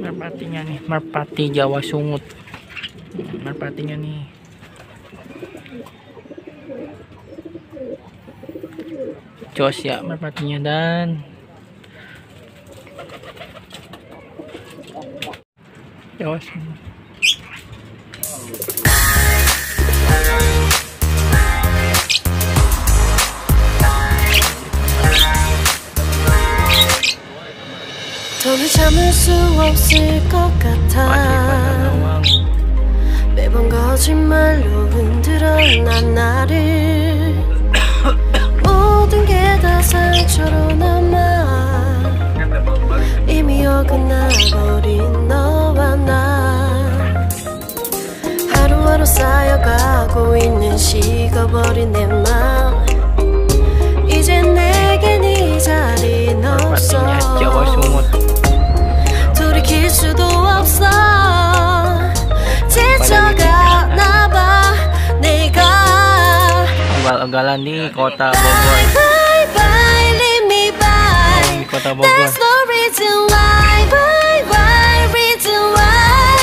Merpatinya nih, merpati Jawa Sungut. Merpatinya nih. Jos ya merpatinya dan Jawa Sungut. 더는 참을 수 없을 것 같아. 매번 거짓말로 흔들어난 나를 모든 게 다 상처로 남아 이미 어긋나버린 너와 나. 하루하루 쌓여가고 있는 식어버린 내 맘. 이제 내겐 이 자리는 없어. 돌이킬 수도 없어. 지쳐가나봐 내가. Ugal-ugalan di kota Bogor. Bye bye, leave me by. Di kota Bogor. There's no reason why. Bye bye, reason why.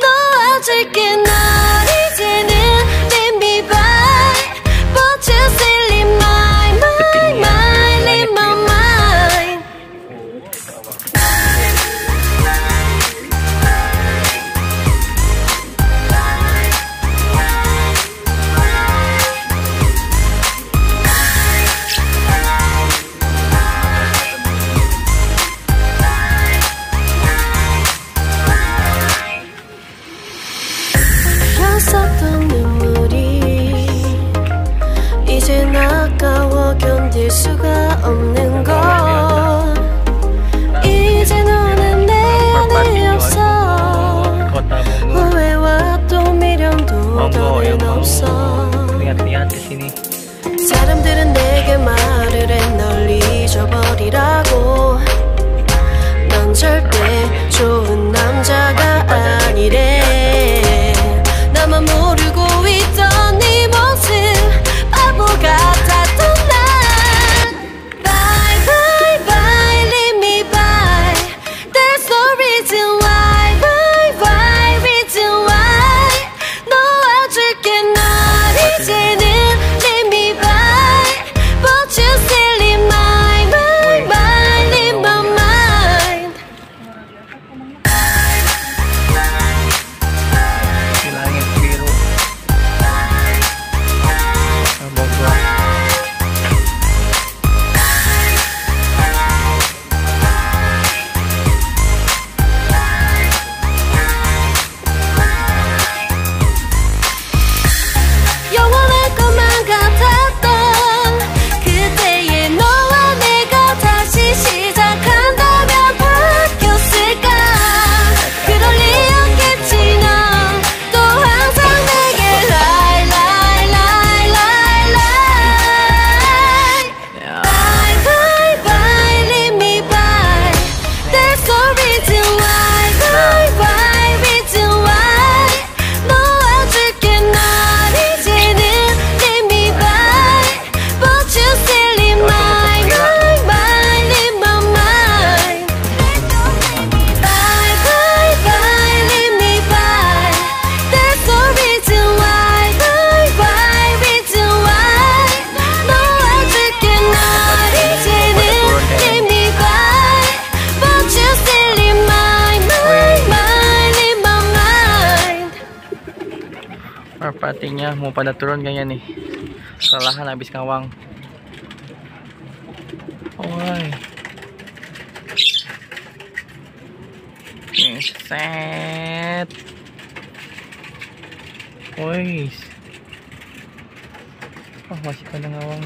놓아줄게 널 이제는 leave me by. But you still in my mind, in my mind. 흘렀었던 눈물이 이젠 아까워 견딜 수가 없는 것. 이제 너는 내 안에 없어. 후회와 또 미련도 더는 없어. Lihat-lihat di sini. 사람들은 내게 말을 해 널 잊어버리라고. 넌 절대 좋은 남자가 아니래. 나만 모르고 있던 네 모습 바보 같았던 난. Bye bye bye, leave me by. There's no reason why. Bye bye, reason why. 놓아줄게 널 이제는 leave me by. But you still in my mind, in my mind. Di langit biru. Kota Bogor. 영원할 것만 같았던 그때의 너와 내가 다시 시작한다면 바뀌었을까. 그럴 리 없겠지. 넌 또 항상 내게 lie lie lie lie lie. Ya, Bye bye bye, leave me by. There's no reason why. Bye bye, reason why. 놓아줄게 널 이제는 leave me by. But you still in my mind, in my mind. Bye bye bye, leave me by. There's no reason why. Bye bye, reason why. 놓아줄게 널 이제는 leave me by. But you still in my mind, in my mind. merpatinya mau pada turun kayaknya nih. Kelelahan habis ngawang. Oi. Set. Woi. Oh, masih pada ngawang.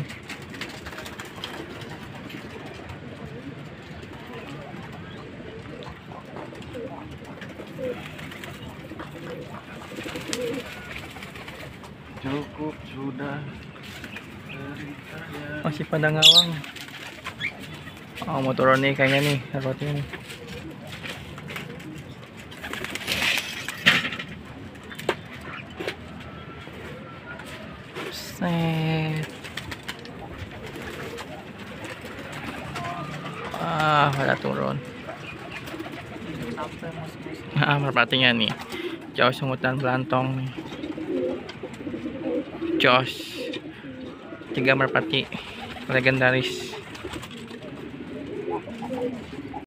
Cukup sudah. Masih pada ngawang. Oh, mau turun nih kayaknya nih merpatinya nih. Set. Ah, pada turun. Merpatinya nih jauh sungutan belantong nih. Jos 3 merpati legendaris.